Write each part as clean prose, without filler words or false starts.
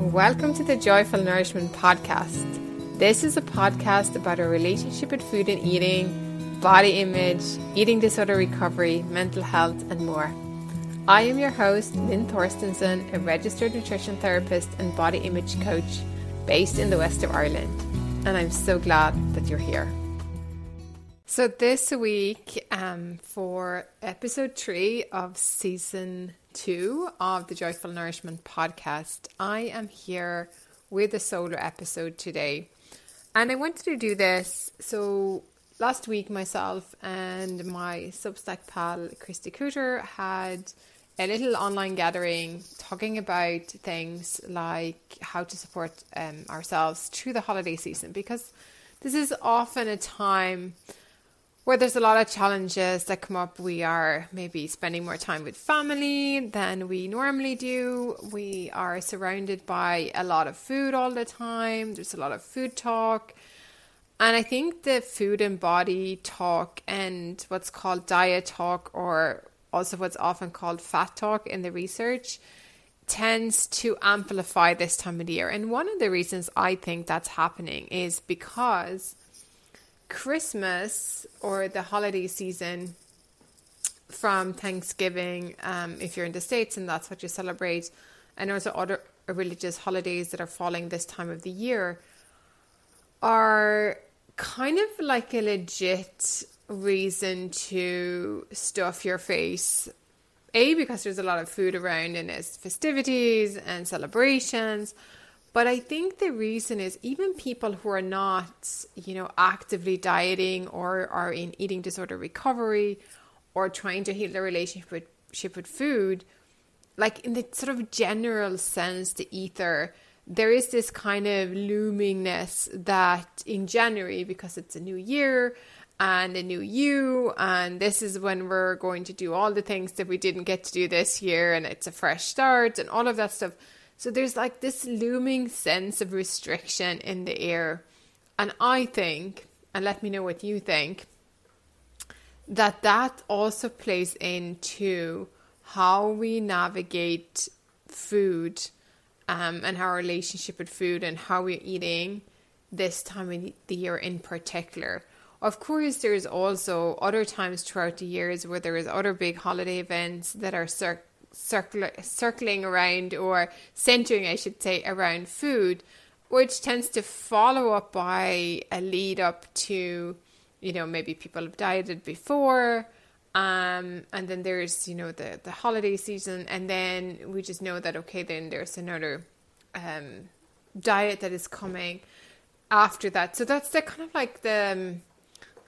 Welcome to the Joyful Nourishment Podcast. This is a podcast about our relationship with food and eating, body image, eating disorder recovery, mental health, and more. I am your host, Lynn Thorstensen, a registered nutrition therapist and body image coach based in the west of Ireland. And I'm so glad that you're here. So this week, for episode 3 of season 2 of the Joyful Nourishment Podcast, I am here with a solo episode today. And I wanted to do this. So last week, myself and my Substack pal, Kristi had a little online gathering talking about things like how to support ourselves through the holiday season, because this is often a time where there's a lot of challenges that come up. We are maybe spending more time with family than we normally do. We are surrounded by a lot of food all the time. There's a lot of food talk. And I think the food and body talk and what's called diet talk, or also what's often called fat talk in the research, tends to amplify this time of the year. And one of the reasons I think that's happening is because Christmas, or the holiday season from Thanksgiving, if you're in the States and that's what you celebrate, and also other religious holidays that are falling this time of the year, are kind of like a legit reason to stuff your face. A, because there's a lot of food around and there's festivities and celebrations. But I think the reason is even people who are not, actively dieting or are in eating disorder recovery or trying to heal their relationship with food, like in the sort of general sense, the ether, there is this kind of loomingness that in January, because it's a new year and a new you, and this is when we're going to do all the things that we didn't get to do this year, and it's a fresh start and all of that stuff. So there's like this looming sense of restriction in the air. And I think, and let me know what you think, that also plays into how we navigate food and our relationship with food and how we're eating this time of the year in particular. Of course, there's also other times throughout the years where there is other big holiday events that are circling around, or centering, I should say, around food, which tends to follow up by a lead up to, maybe people have dieted before, and then there's, the holiday season, and then we just know that, okay, then there's another diet that is coming after that. So that's the kind of like the,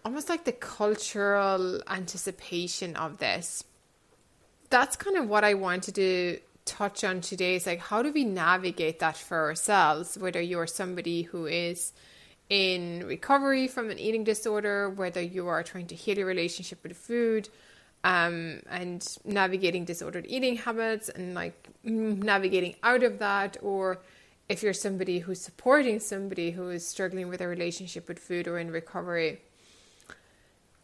almost like the cultural anticipation of this. That's kind of what I wanted to touch on today, is like, how do we navigate that for ourselves, whether you're somebody who is in recovery from an eating disorder, whether you are trying to heal your relationship with food, and navigating disordered eating habits and like navigating out of that, or if you're somebody who's supporting somebody who is struggling with a relationship with food or in recovery.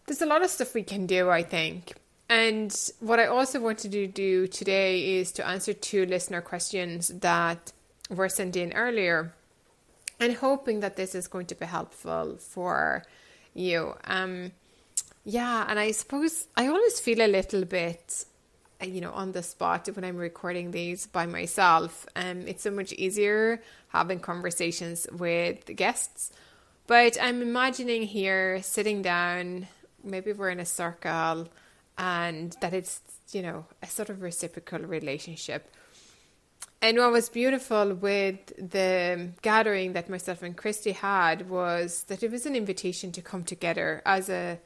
There's a lot of stuff we can do, I think. And what I also wanted to do today is to answer 2 listener questions that were sent in earlier, and hoping that this is going to be helpful for you. And I suppose I always feel a little bit, on the spot when I'm recording these by myself. It's so much easier having conversations with the guests. But I'm imagining here sitting down, maybe we're in a circle, and that it's, a sort of reciprocal relationship. And what was beautiful with the gathering that myself and Kristi had was that it was an invitation to come together as a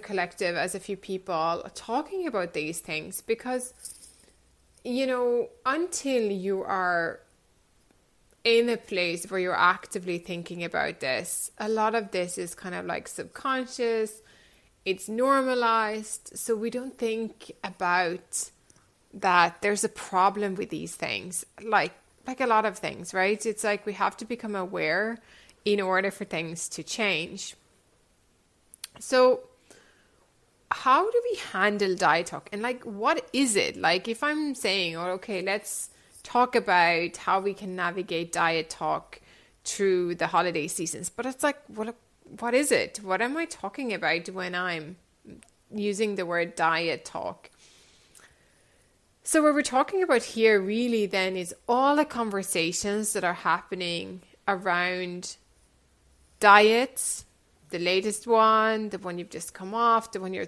collective, as a few people talking about these things. Because, until you are in a place where you're actively thinking about this, a lot of this is kind of like subconscious. It's normalized, so we don't think about that there's a problem with these things, like a lot of things, right? It's like we have to become aware in order for things to change. So how do we handle diet talk? And like, what is it? Like, if I'm saying, oh, okay, let's talk about how we can navigate diet talk through the holiday seasons. But it's like, what is it? What am I talking about when I'm using the word diet talk? So what we're talking about here really then is all the conversations that are happening around diets, the latest one, the one you've just come off, the one you're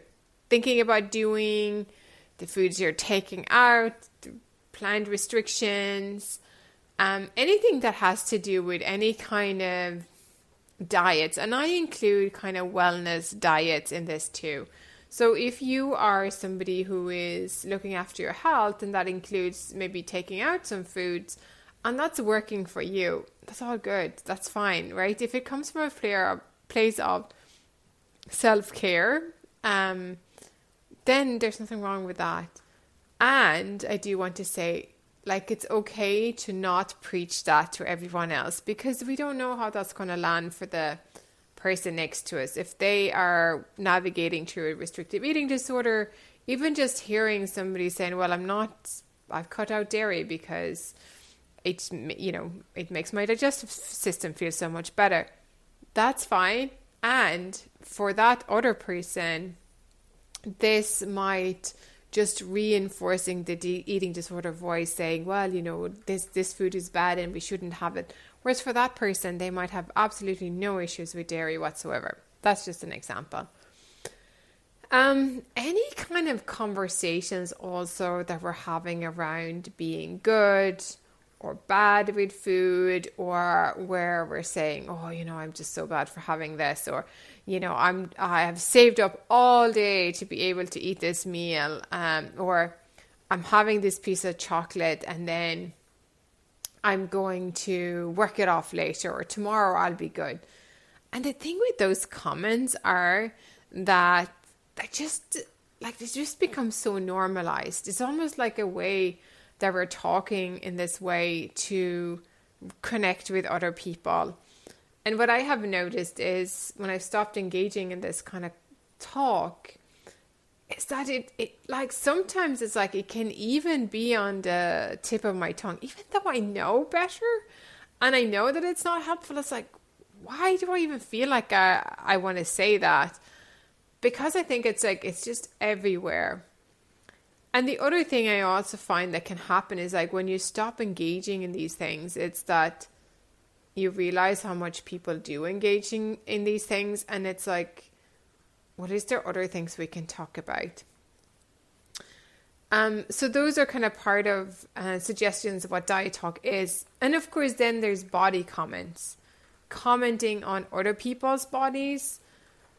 thinking about doing, the foods you're taking out, the planned restrictions, anything that has to do with any kind of diets. And I include kind of wellness diets in this too. So if you are somebody who is looking after your health, and that includes maybe taking out some foods, and that's working for you, that's all good. That's fine, right? If it comes from a place of self-care, then there's nothing wrong with that. And I do want to say, like, it's okay to not preach that to everyone else, because we don't know how that's going to land for the person next to us. If they are navigating through a restrictive eating disorder, even just hearing somebody saying, well, I've cut out dairy because it makes my digestive system feel so much better. That's fine. And for that other person, this might just reinforcing the eating disorder voice saying, well, this food is bad and we shouldn't have it. Whereas for that person, they might have absolutely no issues with dairy whatsoever. That's just an example. Any kind of conversations also that we're having around being good or bad with food, or where we're saying, oh, I'm just so bad for having this, or, I have saved up all day to be able to eat this meal, or I'm having this piece of chocolate and then I'm going to work it off later, or tomorrow I'll be good. And the thing with those comments are that they just become so normalized. It's almost like a way that we're talking in this way to connect with other people. And what I have noticed is when I've stopped engaging in this kind of talk, is that it like sometimes it's like it can even be on the tip of my tongue, even though I know better and I know that it's not helpful. It's like, why do I even feel like I want to say that? Because I think it's like, it's just everywhere. And the other thing I also find that can happen is like when you stop engaging in these things, it's that you realize how much people do engaging in these things. And it's like, what is there other things we can talk about? So those are kind of part of suggestions of what diet talk is. And of course, then there's body comments, commenting on other people's bodies.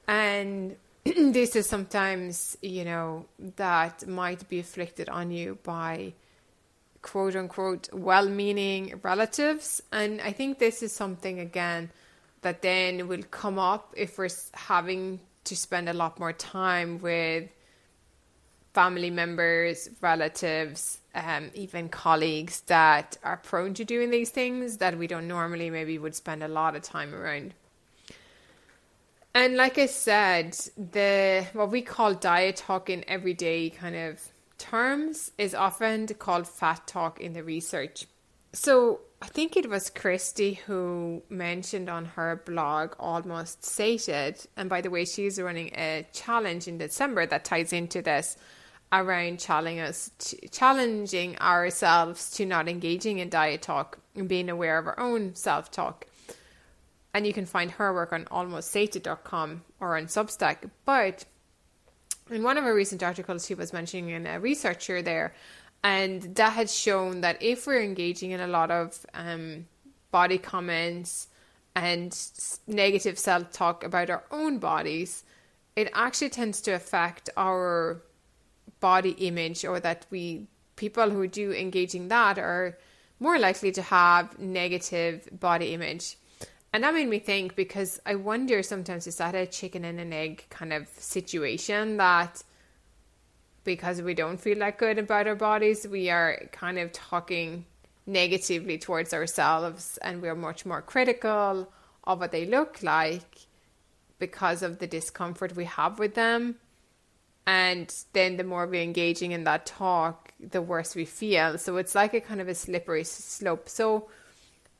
And this is sometimes, that might be afflicted on you by quote unquote well-meaning relatives. And I think this is something, again, that then will come up if we're having to spend a lot more time with family members, relatives, even colleagues that are prone to doing these things that we don't normally maybe would spend a lot of time around. And like I said, what we call diet talk in everyday kind of terms is often called fat talk in the research. So I think it was Kristi who mentioned on her blog, Almost Sated. And by the way, she's running a challenge in December that ties into this, around challenging ourselves to not engaging in diet talk and being aware of our own self-talk. And you can find her work on almostsated.com or on Substack. But in one of her recent articles, she was mentioning a researcher there, and that had shown that if we're engaging in a lot of body comments and negative self-talk about our own bodies, it actually tends to affect our body image, or that people who do engaging that are more likely to have negative body image. And that made me think, because I wonder sometimes, is that a chicken and an egg kind of situation, that because we don't feel that good about our bodies, we are kind of talking negatively towards ourselves, and we're much more critical of what they look like because of the discomfort we have with them. And then the more we're engaging in that talk, the worse we feel. So it's like a kind of a slippery slope. So,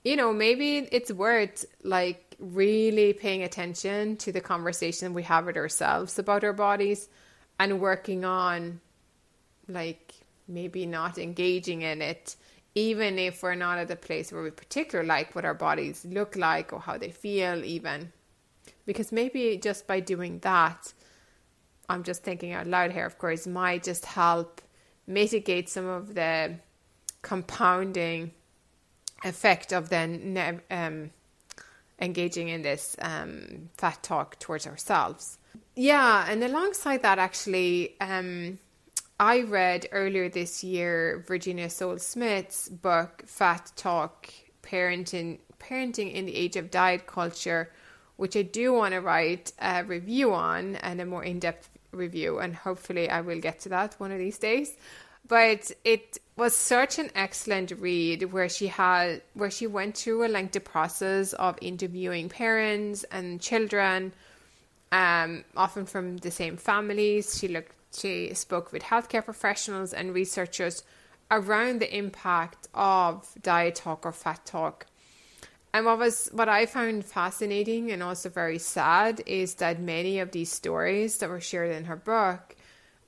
you know, maybe it's worth like really paying attention to the conversation we have with ourselves about our bodies and working on like maybe not engaging in it, even if we're not at the place where we particularly like what our bodies look like or how they feel even. Because maybe just by doing that, I'm just thinking out loud here, of course, might just help mitigate some of the compounding effect of then engaging in this fat talk towards ourselves. Yeah, and alongside that, actually, I read earlier this year Virginia Sole-Smith's book, Fat Talk, Parenting in the Age of Diet Culture, which I do want to write a review on, and a more in-depth review, and hopefully I will get to that one of these days. But it was such an excellent read where she went through a lengthy process of interviewing parents and children, often from the same families. She spoke with healthcare professionals and researchers around the impact of diet talk or fat talk. And what I found fascinating and also very sad is that many of these stories that were shared in her book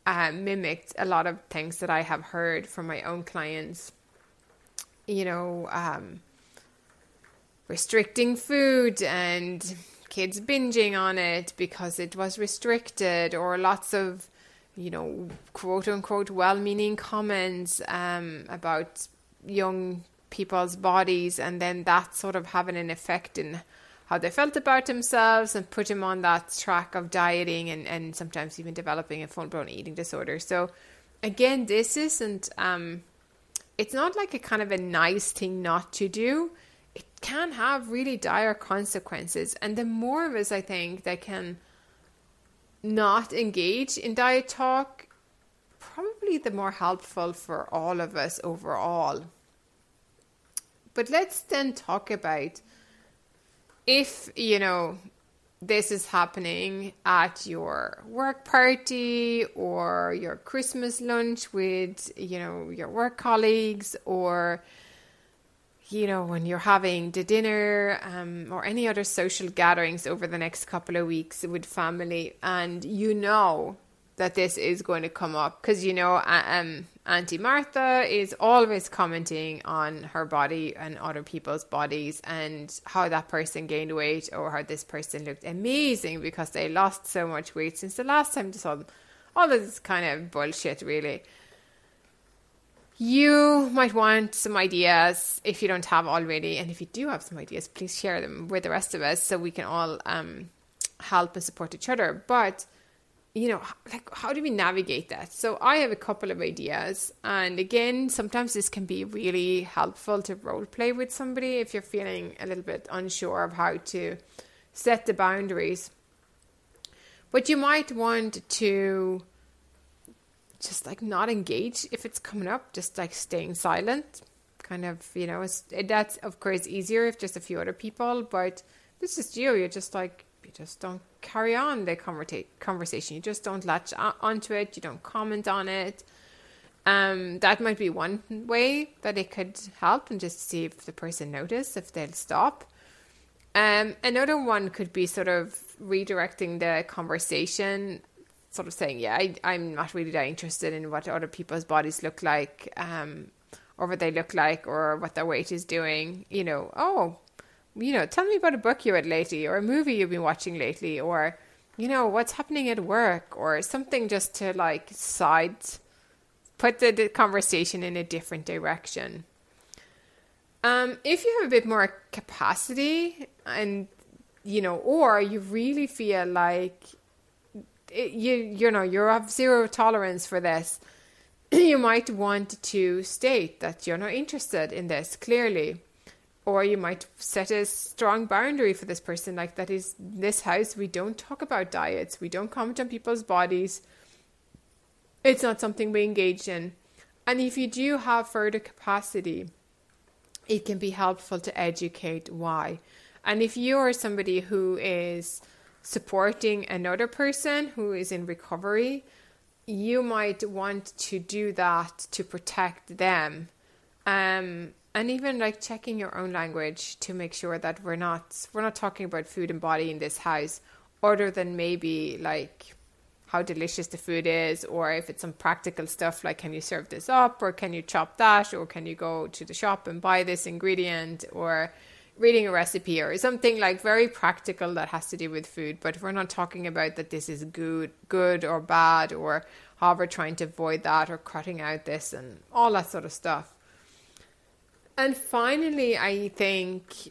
mimicked a lot of things that I have heard from my own clients. You know, restricting food and kids binging on it because it was restricted, or lots of, you know, quote unquote well-meaning comments about young people's bodies, and then that sort of having an effect in how they felt about themselves and put them on that track of dieting and sometimes even developing a full-blown eating disorder. So again, this isn't, it's not like a kind of a nice thing not to do. It can have really dire consequences. And the more of us, I think, that can not engage in diet talk, probably the more helpful for all of us overall. But let's then talk about if, you know, this is happening at your work party or your Christmas lunch with, you know, your work colleagues, or, you know, when you're having the dinner or any other social gatherings over the next couple of weeks with family, and you know that this is going to come up because, you know, Auntie Martha is always commenting on her body and other people's bodies and how that person gained weight or how this person looked amazing because they lost so much weight since the last time they saw them. All of this kind of bullshit, really. You might want some ideas if you don't have already, and if you do have some ideas, please share them with the rest of us so we can all help and support each other. But you know, like, how do we navigate that? So I have a couple of ideas. And again, sometimes this can be really helpful to role play with somebody if you're feeling a little bit unsure of how to set the boundaries. But you might want to just like not engage if it's coming up, just like staying silent. Kind of, you know, that's of course easier if just a few other people, but if it's just you're just like, you just don't carry on the conversation. You just don't latch onto it. You don't comment on it. That might be one way that it could help, and just see if the person notices, if they'll stop. Another one could be sort of redirecting the conversation, sort of saying, yeah, I'm not really that interested in what other people's bodies look like, or what they look like, or what their weight is doing. You know, oh, you know, tell me about a book you read lately, or a movie you've been watching lately, or, you know, what's happening at work, or something, just to like put the conversation in a different direction. If you have a bit more capacity and, you know, or you really feel like you know, you have zero tolerance for this, you might want to state that you're not interested in this clearly. Or you might set a strong boundary for this person, like, that is, this house, we don't talk about diets. We don't comment on people's bodies. It's not something we engage in. And if you do have further capacity, it can be helpful to educate why. And if you are somebody who is supporting another person who is in recovery, you might want to do that to protect them. And even like checking your own language to make sure that we're not talking about food and body in this house, other than maybe like how delicious the food is, or if it's some practical stuff like, can you serve this up, or can you chop that, or can you go to the shop and buy this ingredient, or reading a recipe, or something like very practical that has to do with food. But we're not talking about that this is good or bad, or how we're trying to avoid that, or cutting out this and all that sort of stuff. And finally, I think,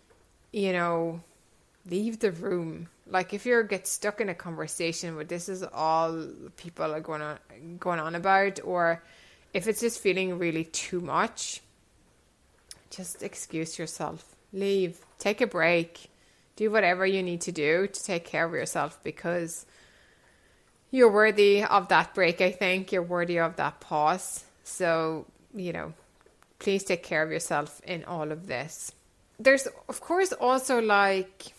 leave the room. Like if you get stuck in a conversation where this is all people are going on about, or if it's just feeling really too much, just excuse yourself. Leave. Take a break. Do whatever you need to do to take care of yourself, because you're worthy of that break, I think. You're worthy of that pause. So, please take care of yourself in all of this. There's, of course, also like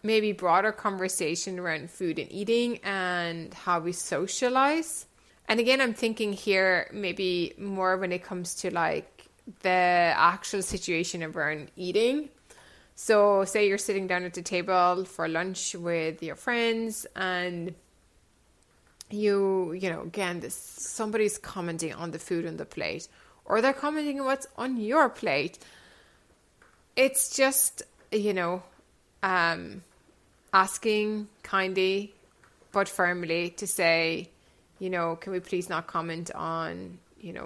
maybe broader conversation around food and eating and how we socialize. And again, I'm thinking here maybe more when it comes to like the actual situation around eating. So say you're sitting down at the table for lunch with your friends, and again, somebody's commenting on the food on the plate, or they're commenting on what's on your plate. It's just, asking kindly but firmly to say, can we please not comment on,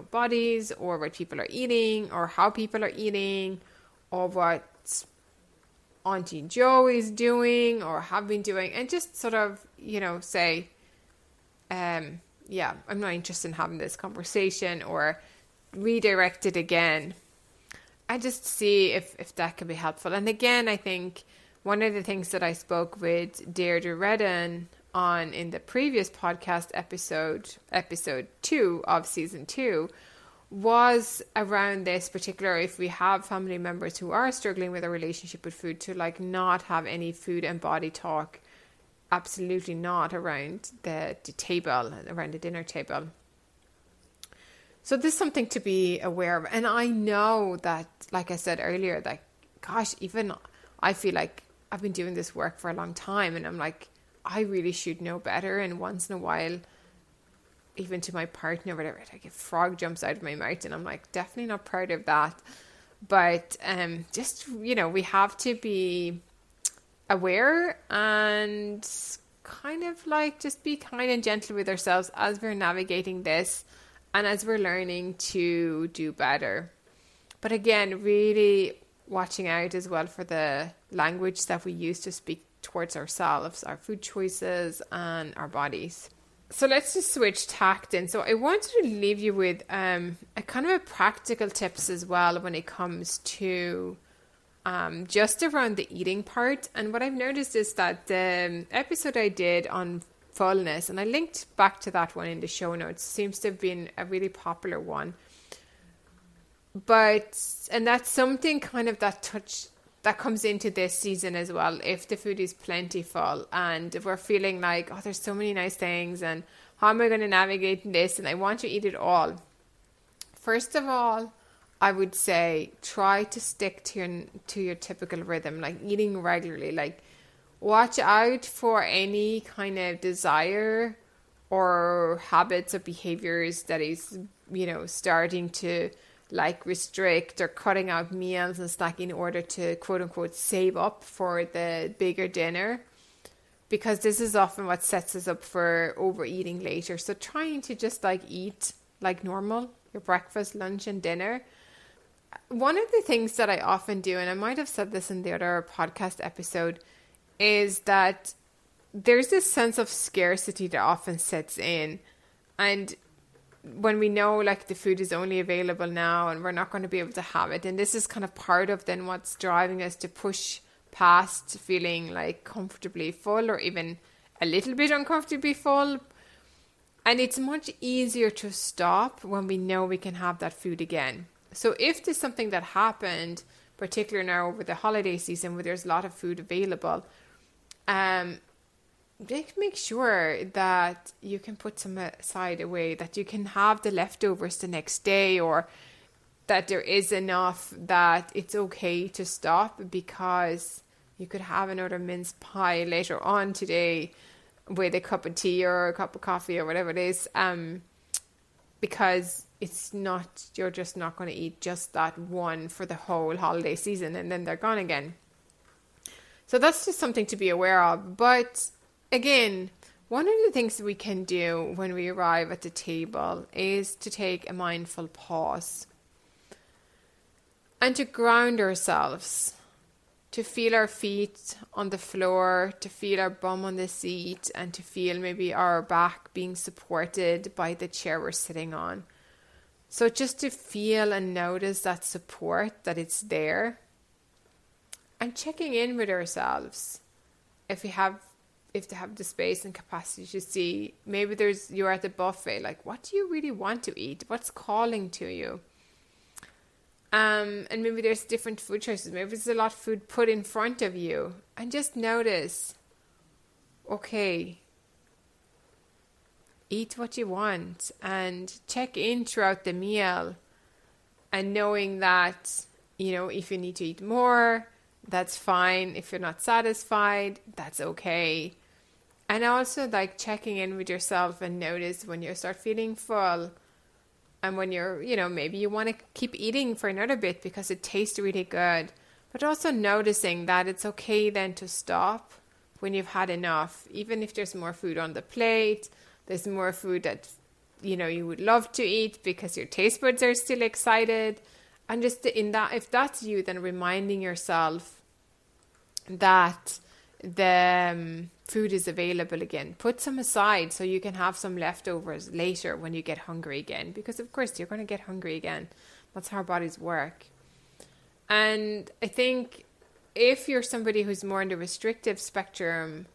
bodies, or what people are eating, or how people are eating, or what Auntie Jo is doing or have been doing, and just sort of, say, I'm not interested in having this conversation, or redirect it again. I just see if that can be helpful. And again, I think one of the things that I spoke with Deirdre Redden on in the previous podcast episode 2 of season 2, was around this particular, if we have family members who are struggling with a relationship with food, to like not have any food and body talk, absolutely not, around the table, around the dinner table. So this is something to be aware of. And I know that, like I said earlier, like, gosh, even I feel like I've been doing this work for a long time, and I'm like, I really should know better. And once in a while, even to my partner, whatever, like a frog jumps out of my mouth, and I'm like, definitely not proud of that. But just, we have to be aware and kind of like just be kind and gentle with ourselves as we're navigating this and as we're learning to do better. But again, really watching out as well for the language that we use to speak towards ourselves, our food choices and our bodies. So let's just switch tact in. So I wanted to leave you with a kind of a practical tips as well when it comes to just around the eating part. And what I've noticed is that the episode I did on fullness, and I linked back to that one in the show notes, seems to have been a really popular one. And that's something kind of that comes into this season as well. If the food is plentiful and if we're feeling like, oh, there's so many nice things, and how am I going to navigate this, and I want to eat it all. First of all, I would say try to stick to your typical rhythm, like eating regularly. Like, watch out for any kind of desire or habits or behaviors that is, starting to like restrict or cutting out meals and snacking in order to quote unquote save up for the bigger dinner, because this is often what sets us up for overeating later. So trying to just like eat like normal, your breakfast, lunch and dinner. One of the things that I often do, and I might have said this in the other podcast episode, is that there's this sense of scarcity that often sets in. And when we know like the food is only available now and we're not going to be able to have it, and this is kind of part of then what's driving us to push past feeling like comfortably full, or even a little bit uncomfortably full. And it's much easier to stop when we know we can have that food again. So if there's something that happened, particularly now over the holiday season where there's a lot of food available, make sure that you can put some aside away, that you can have the leftovers the next day, or that there is enough that it's okay to stop, because you could have another mince pie later on today with a cup of tea or a cup of coffee or whatever it is, because you're just not going to eat just that one for the whole holiday season and then they're gone again. So that's just something to be aware of. But again, one of the things that we can do when we arrive at the table is to take a mindful pause and to ground ourselves, to feel our feet on the floor, to feel our bum on the seat, and to feel maybe our back being supported by the chair we're sitting on. So just to feel and notice that support, that it's there, and checking in with ourselves. If they have the space and capacity to see, maybe you're at the buffet, like, what do you really want to eat? What's calling to you? And maybe there's different food choices. Maybe there's a lot of food put in front of you, and just notice, okay, eat what you want, and check in throughout the meal, and knowing that, if you need to eat more, that's fine. If you're not satisfied, that's okay. And also checking in with yourself and notice when you start feeling full, and when you're, maybe you want to keep eating for another bit because it tastes really good, but also noticing that it's okay then to stop when you've had enough. Even if there's more food on the plate, there's more food that, you would love to eat because your taste buds are still excited. And just if that's you, then reminding yourself that the food is available again. Put some aside so you can have some leftovers later when you get hungry again, because of course you're going to get hungry again. That's how our bodies work. And I think if you're somebody who's more in the restrictive spectrum,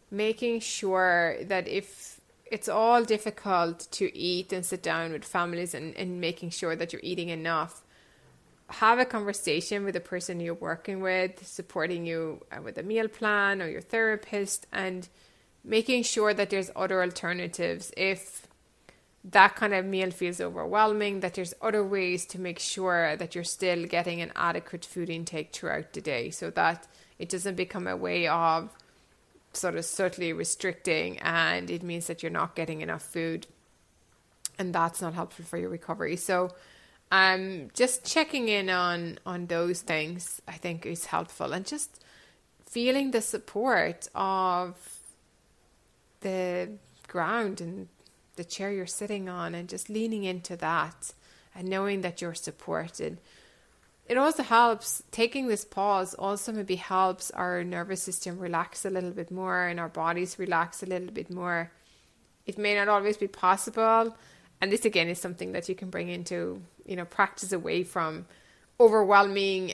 making sure that if it's all difficult to eat and sit down with families, and making sure that you're eating enough, have a conversation with the person you're working with, supporting you with a meal plan, or your therapist, and making sure that there's other alternatives. If that kind of meal feels overwhelming, that there's other ways to make sure that you're still getting an adequate food intake throughout the day, so that it doesn't become a way of sort of subtly restricting, and it means that you're not getting enough food, and that's not helpful for your recovery. So just checking in on those things, I think, is helpful, and just feeling the support of the ground and the chair you're sitting on, and just leaning into that and knowing that you're supported. It also helps, taking this pause also maybe helps our nervous system relax a little bit more, and our bodies relax a little bit more. It may not always be possible, and this again is something that you can bring into, practice away from overwhelming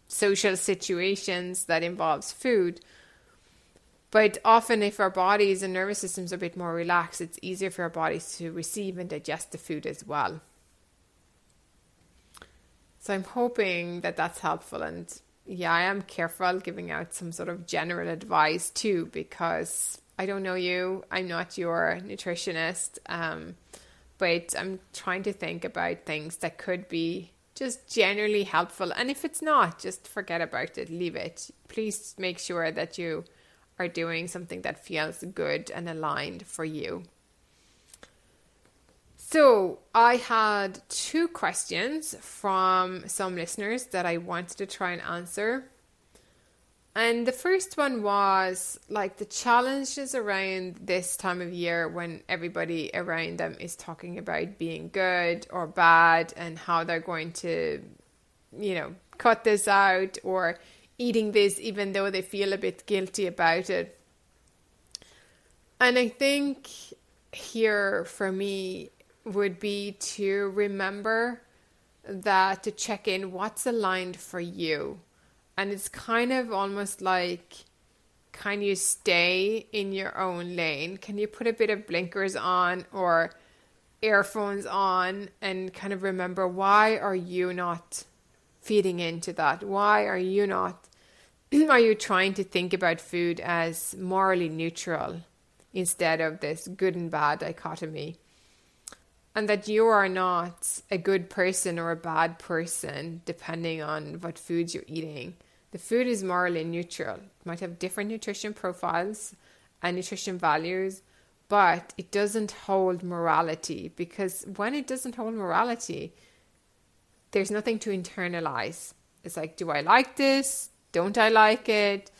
social situations that involves food. But often if our bodies and nervous systems are a bit more relaxed, it's easier for our bodies to receive and digest the food as well. So I'm hoping that that's helpful. And yeah, I am careful giving out some sort of general advice too, because I don't know you, I'm not your nutritionist, but I'm trying to think about things that could be just generally helpful. And if it's not, just forget about it, leave it. Please make sure that you are doing something that feels good and aligned for you. So I had 2 questions from some listeners that I wanted to try and answer. And the first one was the challenges around this time of year when everybody around them is talking about being good or bad, and how they're going to, cut this out, or eating this even though they feel a bit guilty about it. And I think here for me would be to remember that, to check in what's aligned for you. And it's kind of almost like, can you stay in your own lane? Can you put a bit of blinkers on or earphones on and kind of remember, why are you not feeding into that? Why are you not are you trying to think about food as morally neutral instead of this good and bad dichotomy? And that you are not a good person or a bad person depending on what foods you're eating. The food is morally neutral. It might have different nutrition profiles and nutrition values, but it doesn't hold morality, because when it doesn't hold morality, there's nothing to internalize. It's like, do I like this? Don't I like it?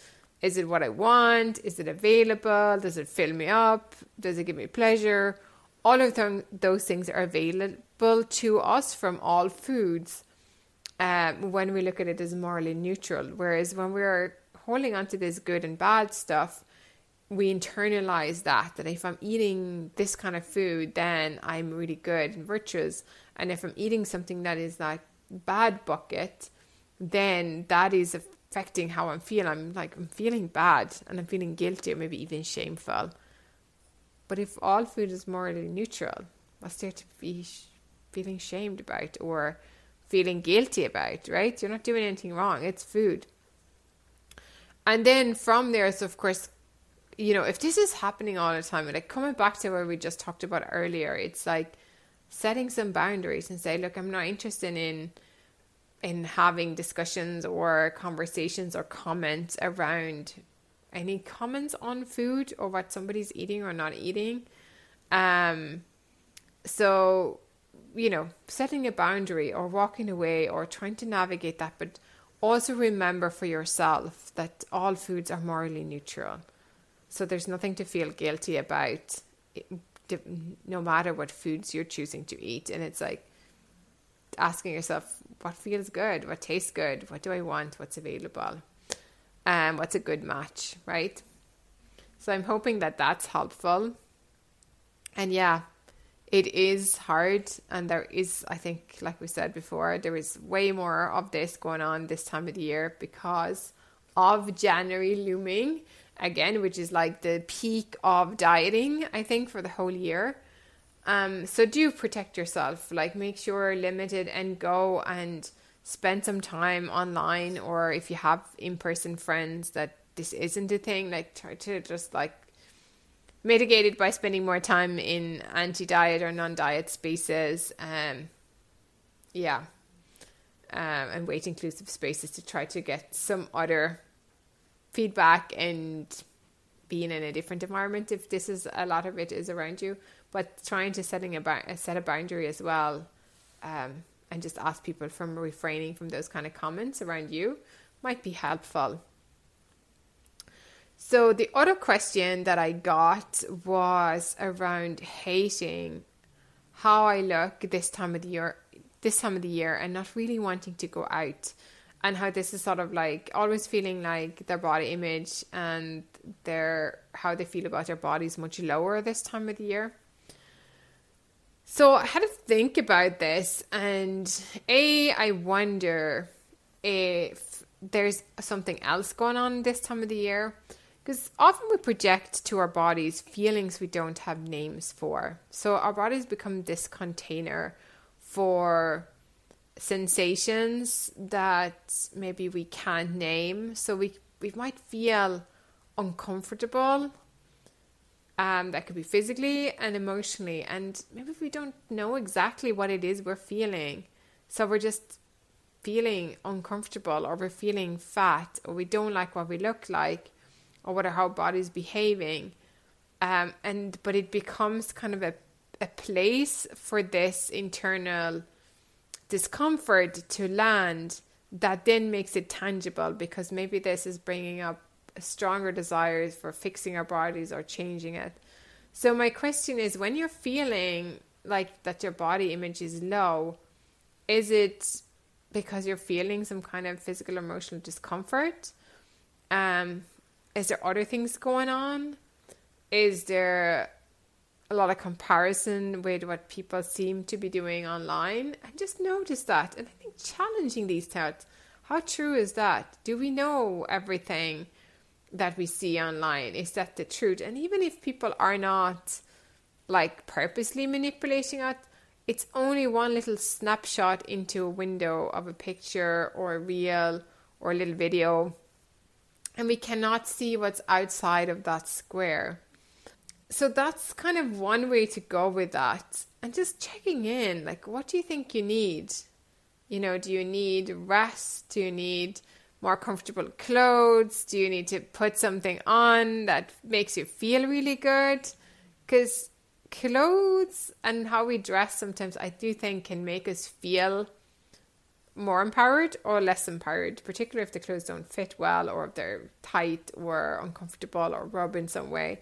Is it what I want? Is it available? Does it fill me up? Does it give me pleasure? All of those things are available to us from all foods when we look at it as morally neutral. Whereas when we're holding on to this good and bad stuff, we internalize that if I'm eating this kind of food, then I'm really good and virtuous. And if I'm eating something that is like bad bucket, then that is affecting how I'm feeling. I'm feeling bad and I'm feeling guilty or maybe even shameful. But if all food is morally neutral, what's there to be feeling shamed about or feeling guilty about, right? You're not doing anything wrong. It's food. And then from there, so of course, if this is happening all the time, and like coming back to where we just talked about earlier, it's like setting some boundaries and say, look, I'm not interested in having discussions or conversations or comments around any comments on food or what somebody's eating or not eating. So, setting a boundary or walking away or trying to navigate that, but also remember for yourself that all foods are morally neutral. So there's nothing to feel guilty about, no matter what foods you're choosing to eat. And it's like asking yourself, what feels good? What tastes good? What do I want? What's available? What's a good match, right? So I'm hoping that that's helpful. And yeah, it is hard. And there is, I think, like we said before, there is way more of this going on this time of the year because of January looming again, which is like the peak of dieting, I think, for the whole year. So do protect yourself, like make sure you're limited and go and spend some time online, or if you have in-person friends that this isn't a thing, like try to just like mitigate it by spending more time in anti-diet or non-diet spaces. And weight inclusive spaces to try to get some other feedback and being in a different environment if this is a lot of it is around you, but trying to set a boundary as well, and just ask people from refraining from those kind of comments around you might be helpful. So the other question that I got was around hating how I look this time of the year and not really wanting to go out, and how this is sort of like always feeling like their body image and how they feel about their body is much lower this time of the year. So I had to think about this, and I wonder if there's something else going on this time of the year, because often we project to our bodies feelings we don't have names for. So our bodies become this container for sensations that maybe we can't name. So we might feel uncomfortable. That could be physically and emotionally, and maybe we don't know exactly what it is we're feeling. So we're just feeling uncomfortable, or we're feeling fat, or we don't like what we look like, or how our body's behaving. But it becomes kind of a place for this internal discomfort to land that then makes it tangible, because maybe this is bringing up stronger desires for fixing our bodies or changing it. So my question is, when you're feeling like that your body image is low, is it because you're feeling some kind of physical or emotional discomfort? Is there other things going on? Is there a lot of comparison with what people seem to be doing online? And just notice that. And I think challenging these thoughts. How true is that? Do we know everything that we see online? Is that the truth? And even if people are not like purposely manipulating it, it's only one little snapshot into a window of a picture or a reel or a little video and we cannot see what's outside of that square. So that's kind of one way to go with that. And just checking in, like, what do you think you need? You know, do you need rest? Do you need more comfortable clothes? Do you need to put something on that makes you feel really good? Because clothes and how we dress sometimes, I do think, can make us feel more empowered or less empowered, particularly if the clothes don't fit well, or if they're tight or uncomfortable or rub in some way.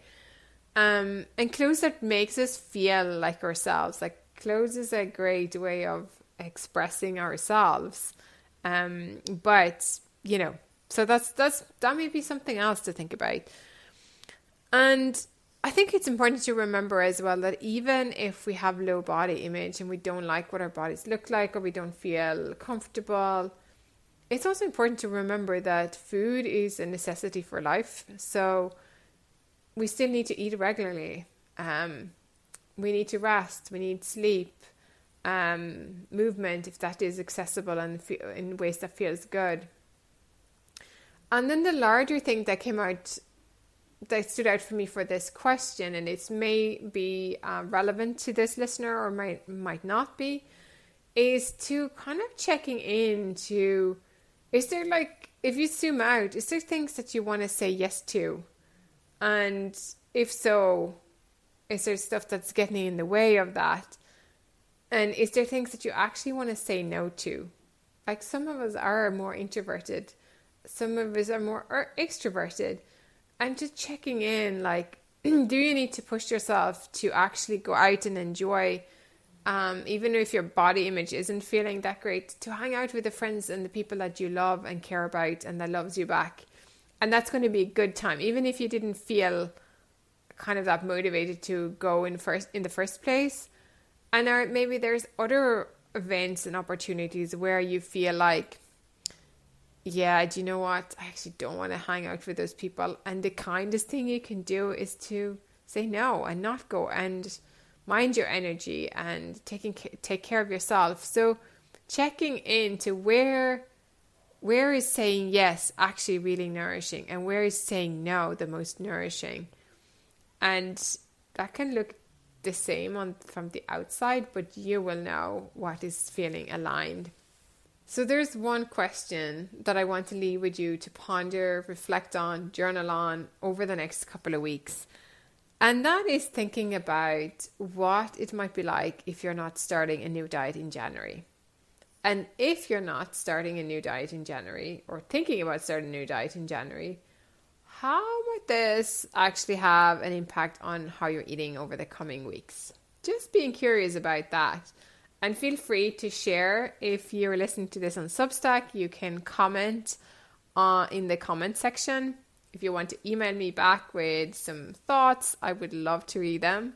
And clothes that makes us feel like ourselves. Like, clothes is a great way of expressing ourselves. But, you know, so that may be something else to think about. And I think it's important to remember as well that even if we have low body image and we don't like what our bodies look like, or we don't feel comfortable, it's also important to remember that food is a necessity for life. So we still need to eat regularly. We need to rest. We need sleep, movement, if that is accessible and in ways that feels good. And then the larger thing that stood out for me for this question, and it may be relevant to this listener or might not be, is to kind of checking into, is there, like, if you zoom out, is there things that you want to say yes to? And if so, is there stuff that's getting in the way of that? And is there things that you actually want to say no to? Like, some of us are more introverted, some of us are more extroverted. And just checking in, like, do you need to push yourself to actually go out and enjoy, even if your body image isn't feeling that great, to hang out with the friends and the people that you love and care about and that loves you back. And that's going to be a good time, even if you didn't feel kind of that motivated to go in the first place. And maybe there's other events and opportunities where you feel like, yeah, do you know what? I actually don't want to hang out with those people. And the kindest thing you can do is to say no and not go, and mind your energy and take care of yourself. So checking into where is saying yes actually really nourishing, and where is saying no the most nourishing. And that can look the same from the outside, but you will know what is feeling aligned. So there's one question that I want to leave with you to ponder, reflect on, journal on over the next couple of weeks. And that is thinking about what it might be like if you're not starting a new diet in January. And if you're not starting a new diet in January, or thinking about starting a new diet in January, how might this actually have an impact on how you're eating over the coming weeks? Just being curious about that. And feel free to share. If you're listening to this on Substack, you can comment in the comment section. If you want to email me back with some thoughts, I would love to read them.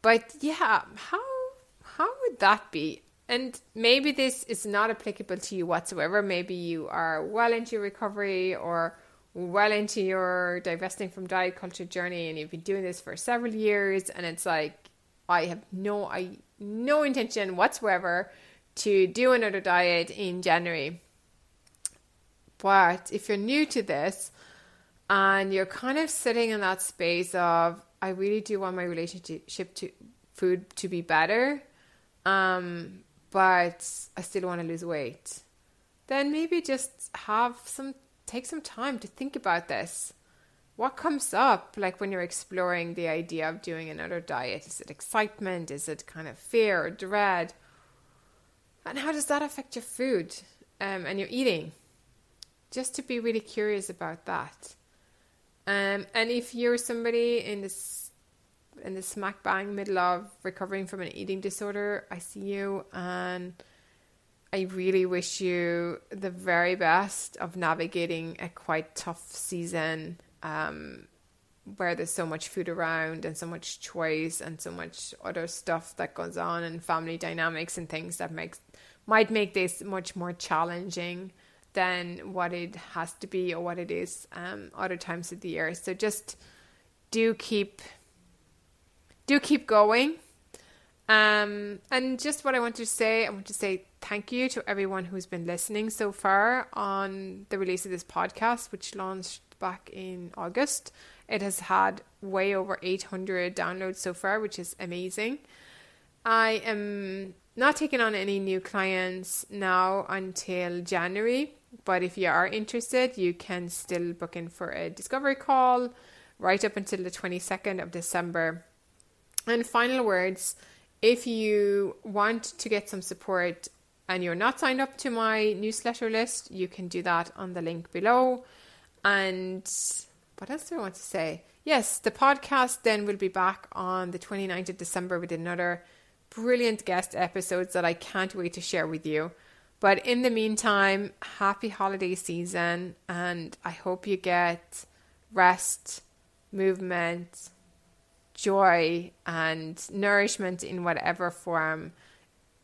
But yeah, how would that be? And maybe this is not applicable to you whatsoever. Maybe you are well into your recovery or well into your divesting from diet culture journey, and you've been doing this for several years, and it's like, I have no intention whatsoever to do another diet in January. But if you're new to this and you're kind of sitting in that space of, I really do want my relationship to food to be better, but I still want to lose weight, then maybe just take some time to think about this. What comes up, like, when you're exploring the idea of doing another diet? Is it excitement? Is it kind of fear or dread? And how does that affect your food and your eating? Just to be really curious about that. And if you're somebody in the smack bang middle of recovering from an eating disorder, I see you, and I really wish you the very best of navigating a quite tough season, where there's so much food around and so much choice and so much other stuff that goes on, and family dynamics and things that might make this much more challenging than what it has to be or what it is other times of the year. So just do keep going. And just what I want to say thank you to everyone who's been listening so far on the release of this podcast, which launched back in August. It has had way over 800 downloads so far, which is amazing. I am not taking on any new clients now until January, but if you are interested, you can still book in for a discovery call right up until the 22nd of December. And final words, if you want to get some support and you're not signed up to my newsletter list, you can do that on the link below. And what else do I want to say? Yes, the podcast then will be back on the 29th of December with another brilliant guest episodes that I can't wait to share with you. But in the meantime, happy holiday season, and I hope you get rest, movement, joy, and nourishment in whatever form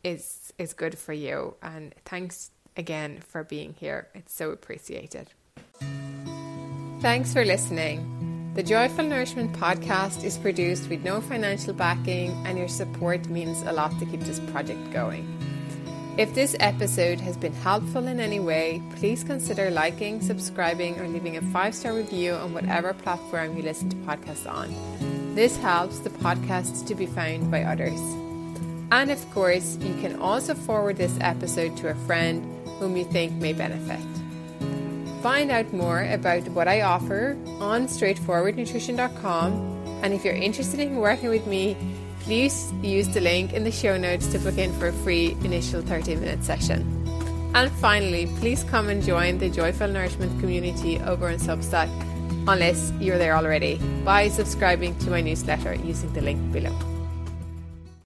is good for you. And thanks again for being here. It's so appreciated. Thanks for listening. The Joyful Nourishment podcast is produced with no financial backing, and your support means a lot to keep this project going. If this episode has been helpful in any way, please consider liking, subscribing, or leaving a 5-star review on whatever platform you listen to podcasts on. This helps the podcast to be found by others. And of course, you can also forward this episode to a friend whom you think may benefit. Find out more about what I offer on straightforwardnutrition.com, and if you're interested in working with me, please use the link in the show notes to book in for a free initial 30-minute session. And finally, please come and join the Joyful Nourishment community over on Substack, unless you're there already, by subscribing to my newsletter using the link below.